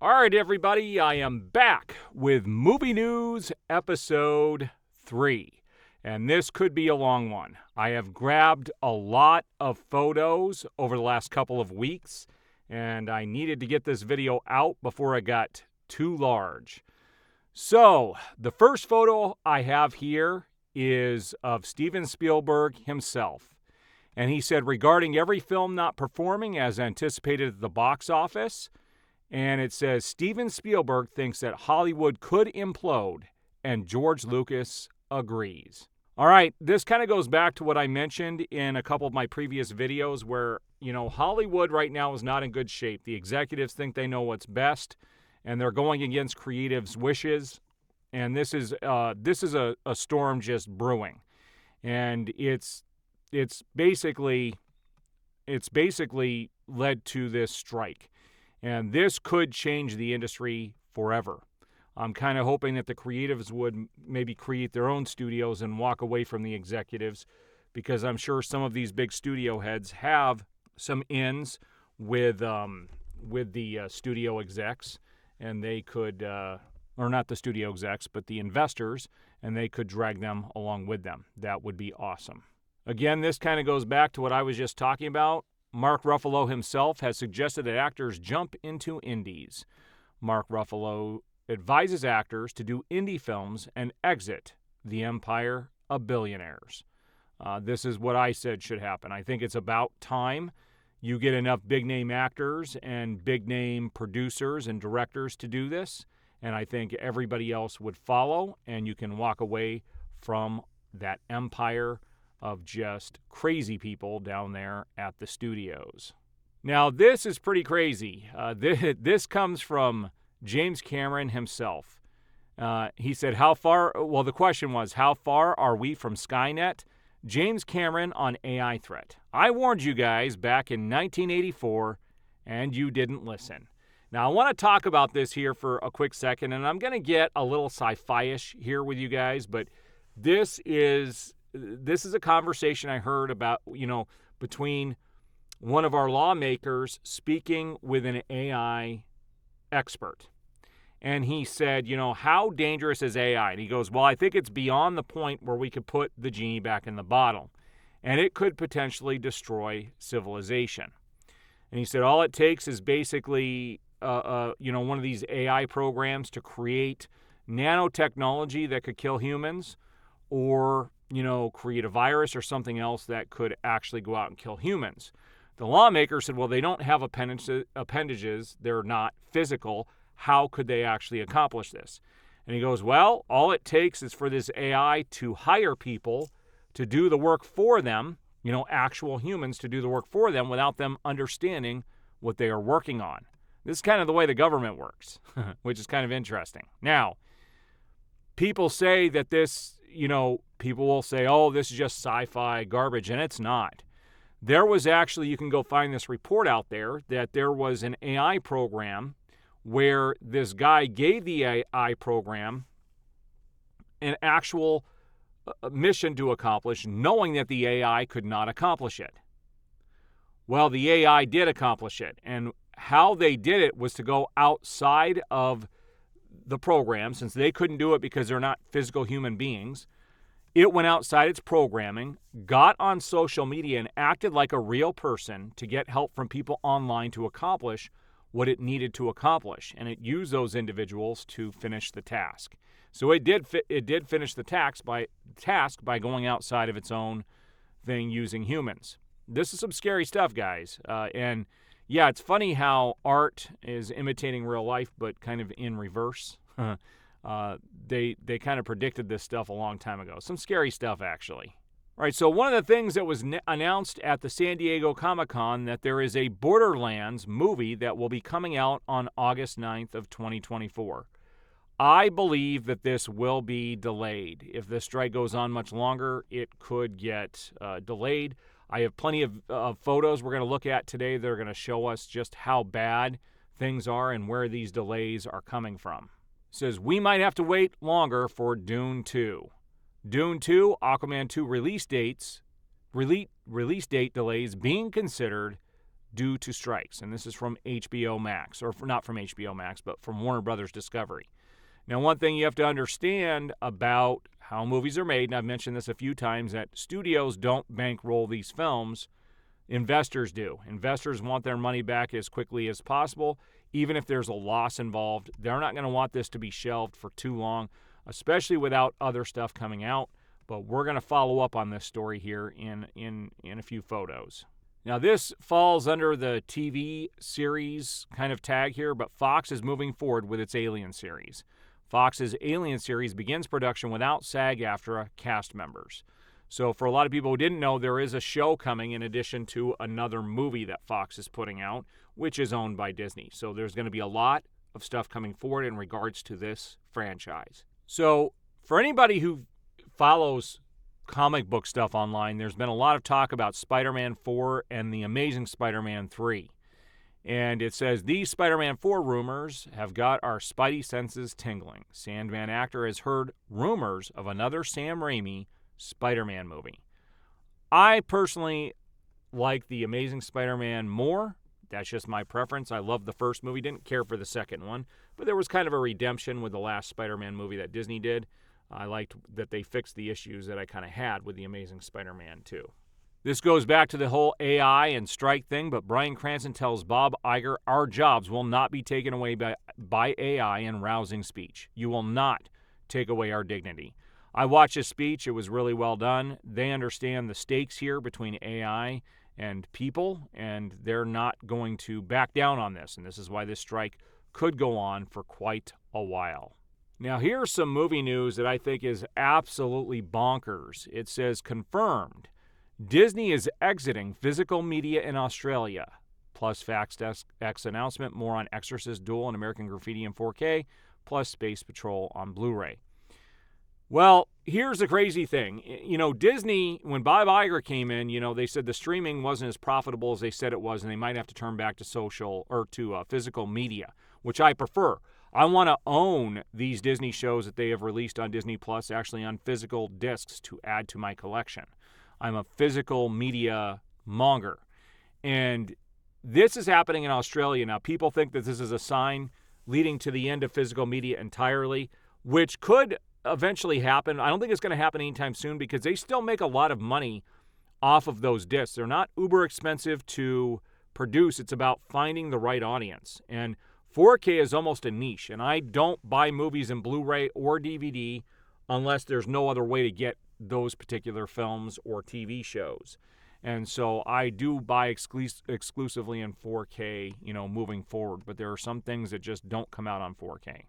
All right, everybody, I am back with Movie News Episode 3. And this could be a long one. I have grabbed a lot of photos over the last couple of weeks, and I needed to get this video out before it got too large. So, the first photo I have here is of Steven Spielberg himself. And he said, regarding every film not performing as anticipated at the box office, and it says, Steven Spielberg thinks that Hollywood could implode, and George Lucas agrees. All right, this kind of goes back to what I mentioned in a couple of my previous videos where, Hollywood right now is not in good shape. The executives think they know what's best, and they're going against creatives' wishes, and this is a storm just brewing. And it's basically led to this strike. And this could change the industry forever. I'm kind of hoping that the creatives would maybe create their own studios and walk away from the executives, because I'm sure some of these big studio heads have some ins with the studio execs, and they could, or not the studio execs, but the investors, and they could drag them along with them. That would be awesome. Again, this kind of goes back to what I was just talking about. Mark Ruffalo himself has suggested that actors jump into indies. Mark Ruffalo advises actors to do indie films and exit the empire of billionaires. This is what I said should happen. I think it's about time you get enough big-name actors and big-name producers and directors to do this, and I think everybody else would follow, and you can walk away from that empire of just crazy people down there at the studios. Now, this is pretty crazy. This comes from James Cameron himself. He said, the question was, how far are we from Skynet? James Cameron on AI threat. I warned you guys back in 1984, and you didn't listen. Now, I want to talk about this here for a quick second, and I'm going to get a little sci-fi-ish here with you guys, but this is a conversation I heard about, between one of our lawmakers speaking with an AI expert. And he said, how dangerous is AI? And he goes, well, I think it's beyond the point where we could put the genie back in the bottle. And it could potentially destroy civilization. And he said, all it takes is basically, one of these AI programs to create nanotechnology that could kill humans, or create a virus or something else that could actually go out and kill humans. The lawmaker said, well, they don't have appendages. They're not physical. How could they actually accomplish this? And he goes, well, all it takes is for this AI to hire people to do the work for them, actual humans to do the work for them without them understanding what they are working on. This is kind of the way the government works, which is kind of interesting. Now, people say that this, people will say, oh, this is just sci-fi garbage, and it's not. There was actually, you can go find this report out there, that there was an AI program where this guy gave the AI program an actual mission to accomplish, knowing that the AI could not accomplish it. Well, the AI did accomplish it, and how they did it was to go outside of the program, since they couldn't do it because they're not physical human beings. It went outside its programming, got on social media, and acted like a real person to get help from people online to accomplish what it needed to accomplish. And it used those individuals to finish the task. So it did finish the task by going outside of its own thing using humans. This is some scary stuff, guys. And yeah, it's funny how art is imitating real life, but kind of in reverse. They kind of predicted this stuff a long time ago. Some scary stuff, actually. All right, so one of the things that was announced at the San Diego Comic-Con, that there is a Borderlands movie that will be coming out on August 9th of 2024. I believe that this will be delayed. If the strike goes on much longer, it could get delayed. I have plenty of photos we're going to look at today that are going to show us just how bad things are and where these delays are coming from. It says, we might have to wait longer for Dune 2. Dune 2, Aquaman 2 release date delays being considered due to strikes. And this is from HBO Max, or not from HBO Max, but from Warner Brothers Discovery. Now, one thing you have to understand about how movies are made, and I've mentioned this a few times, that studios don't bankroll these films. Investors do. Investors want their money back as quickly as possible, even if there's a loss involved. They're not going to want this to be shelved for too long, especially without other stuff coming out. But we're going to follow up on this story here in a few photos. Now, this falls under the TV series kind of tag here, but Fox is moving forward with its Alien series. Fox's Alien series begins production without SAG-AFTRA cast members. So for a lot of people who didn't know, there is a show coming in addition to another movie that Fox is putting out, which is owned by Disney. So there's going to be a lot of stuff coming forward in regards to this franchise. So for anybody who follows comic book stuff online, there's been a lot of talk about Spider-Man 4 and The Amazing Spider-Man 3. And it says, these Spider-Man 4 rumors have got our spidey senses tingling. Sandman actor has heard rumors of another Sam Raimi Spider-Man movie. I personally like The Amazing Spider-Man more. That's just my preference. I loved the first movie, didn't care for the second one. But there was kind of a redemption with the last Spider-Man movie that Disney did. I liked that they fixed the issues that I kind of had with The Amazing Spider-Man 2. This goes back to the whole AI and strike thing, but Bryan Cranston tells Bob Iger, our jobs will not be taken away by AI and rousing speech. You will not take away our dignity. I watched his speech. It was really well done. They understand the stakes here between AI and people, and they're not going to back down on this. And this is why this strike could go on for quite a while. Now, here's some movie news that I think is absolutely bonkers. It says, confirmed. Disney is exiting physical media in Australia. Plus Facts X announcement, more on Exorcist Duel and American Graffiti in 4K, plus Space Patrol on Blu-ray. Well, here's the crazy thing. You know, Disney, when Bob Iger came in, you know, they said the streaming wasn't as profitable as they said it was, and they might have to turn back to social or to physical media, which I prefer. I want to own these Disney shows that they have released on Disney Plus, actually on physical discs to add to my collection. I'm a physical media monger. And this is happening in Australia now. People think that this is a sign leading to the end of physical media entirely, which could eventually happen. I don't think it's going to happen anytime soon because they still make a lot of money off of those discs. They're not uber expensive to produce. It's about finding the right audience. And 4K is almost a niche. And I don't buy movies in Blu-ray or DVD unless there's no other way to get those particular films or TV shows. And so I do buy exclusively in 4K, you know, moving forward. But there are some things that just don't come out on 4K.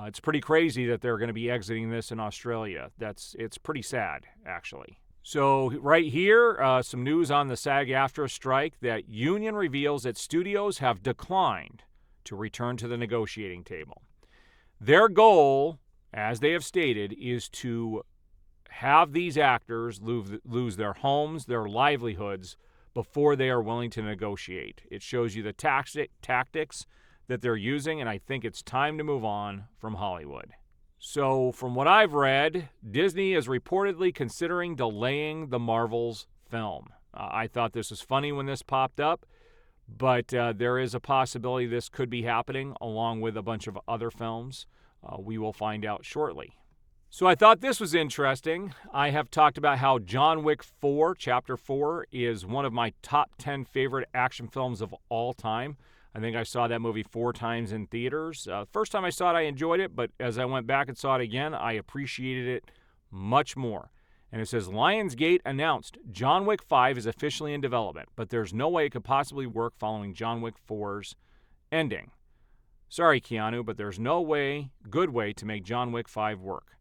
It's pretty crazy that they're going to be exiting this in Australia. It's pretty sad, actually. So right here, some news on the SAG-AFTRA strike that union reveals that studios have declined to return to the negotiating table. Their goal, as they have stated, is to have these actors lose their homes, their livelihoods, before they are willing to negotiate. It shows you the tactics that they're using, and I think it's time to move on from Hollywood. So from what I've read, Disney is reportedly considering delaying the Marvels film. I thought this was funny when this popped up, but there is a possibility this could be happening along with a bunch of other films. We will find out shortly. So I thought this was interesting. I have talked about how John Wick 4, Chapter 4, is one of my top 10 favorite action films of all time. I think I saw that movie 4 times in theaters. First time I saw it, I enjoyed it, but as I went back and saw it again, I appreciated it much more. And it says, Lionsgate announced John Wick 5 is officially in development, but there's no way it could possibly work following John Wick 4's ending. Sorry, Keanu, but there's no good way to make John Wick 5 work.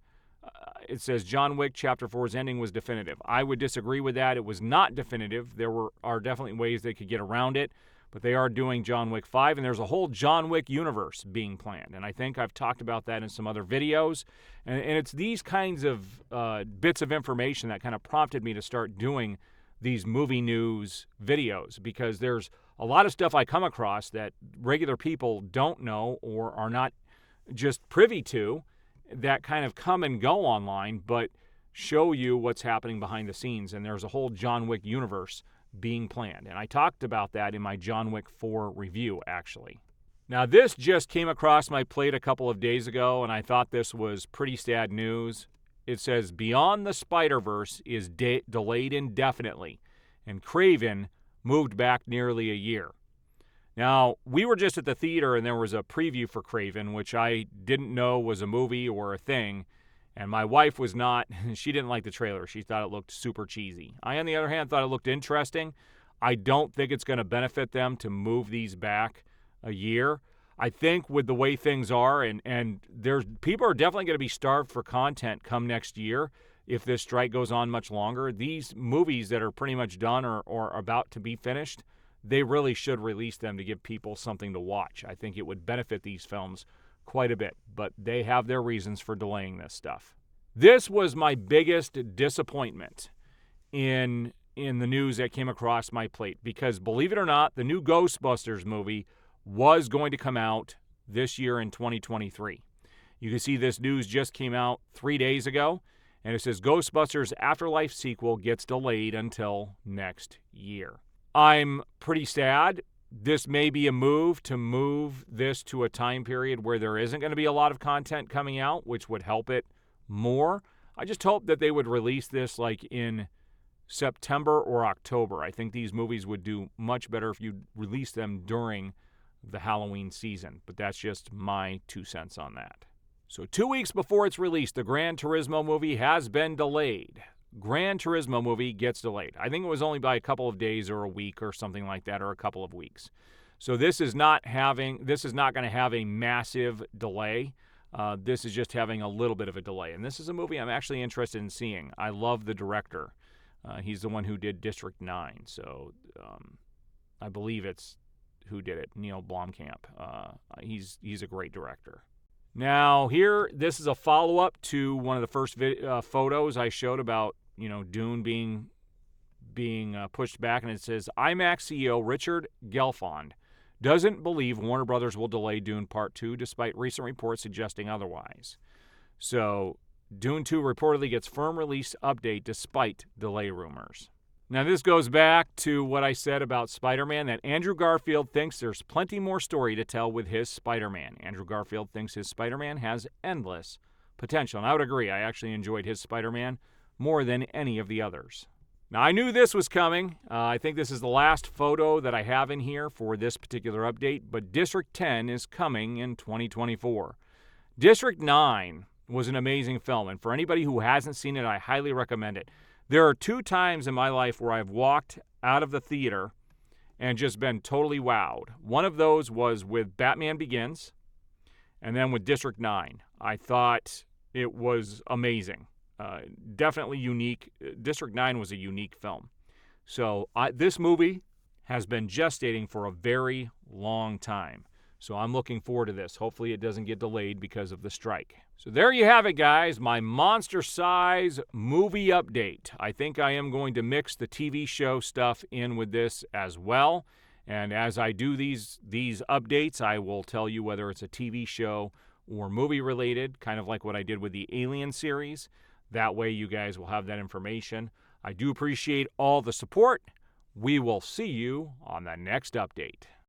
It says John Wick Chapter 4's ending was definitive. I would disagree with that. It was not definitive. There are definitely ways they could get around it, but they are doing John Wick 5, and there's a whole John Wick universe being planned. And I think I've talked about that in some other videos. And it's these kinds of bits of information that kind of prompted me to start doing these movie news videos, because there's a lot of stuff I come across that regular people don't know or are not just privy to, that kind of come and go online, but show you what's happening behind the scenes. And there's a whole John Wick universe being planned. And I talked about that in my John Wick 4 review, actually. Now, this just came across my plate a couple of days ago, and I thought this was pretty sad news. It says, Beyond the SpiderVerse is delayed indefinitely, and Craven moved back nearly a year. Now, we were just at the theater, and there was a preview for Craven, which I didn't know was a movie or a thing, and my wife was not. She didn't like the trailer. She thought it looked super cheesy. I, on the other hand, thought it looked interesting. I don't think it's going to benefit them to move these back a year. I think with the way things are, and there's people are definitely going to be starved for content come next year if this strike goes on much longer. These movies that are pretty much done or about to be finished, they really should release them to give people something to watch. I think it would benefit these films quite a bit, but they have their reasons for delaying this stuff. This was my biggest disappointment in the news that came across my plate because, believe it or not, the new Ghostbusters movie was going to come out this year in 2023. You can see this news just came out 3 days ago, and it says Ghostbusters Afterlife sequel gets delayed until next year. I'm pretty sad. This may be a move to move this to a time period where there isn't going to be a lot of content coming out, which would help it more. I just hope that they would release this like in September or October. I think these movies would do much better if you release them during the Halloween season, but that's just my 2 cents on that. So 2 weeks before it's released, the Gran Turismo movie has been delayed. Gran Turismo movie gets delayed. I think it was only by a couple of days or a week or something like that, or a couple of weeks. So this is not going to have a massive delay. This is just having a little bit of a delay. And this is a movie I'm actually interested in seeing. I love the director. He's the one who did District 9. So I believe it's who did it, Neil Blomkamp. He's a great director. Now here, this is a follow-up to one of the first photos I showed about, Dune being pushed back, and it says IMAX CEO Richard Gelfond doesn't believe Warner Brothers will delay Dune Part 2 despite recent reports suggesting otherwise. So Dune 2 reportedly gets firm release update despite delay rumors. Now, this goes back to what I said about Spider-Man, that Andrew Garfield thinks there's plenty more story to tell with his Spider-Man. Andrew Garfield thinks his Spider-Man has endless potential. And I would agree. I actually enjoyed his Spider-Man more than any of the others. Now, I knew this was coming. I think this is the last photo that I have in here for this particular update, but District 10 is coming in 2024. District 9 was an amazing film, and for anybody who hasn't seen it, I highly recommend it. There are 2 times in my life where I've walked out of the theater and just been totally wowed. One of those was with Batman Begins, and then with District 9. I thought it was amazing. Definitely unique. District 9 was a unique film. So this movie has been gestating for a very long time. So I'm looking forward to this. Hopefully it doesn't get delayed because of the strike. So there you have it, guys. My monster size movie update. I think I am going to mix the TV show stuff in with this as well. And as I do these updates, I will tell you whether it's a TV show or movie related, kind of like what I did with the Alien series. That way you guys will have that information. I do appreciate all the support. We will see you on the next update.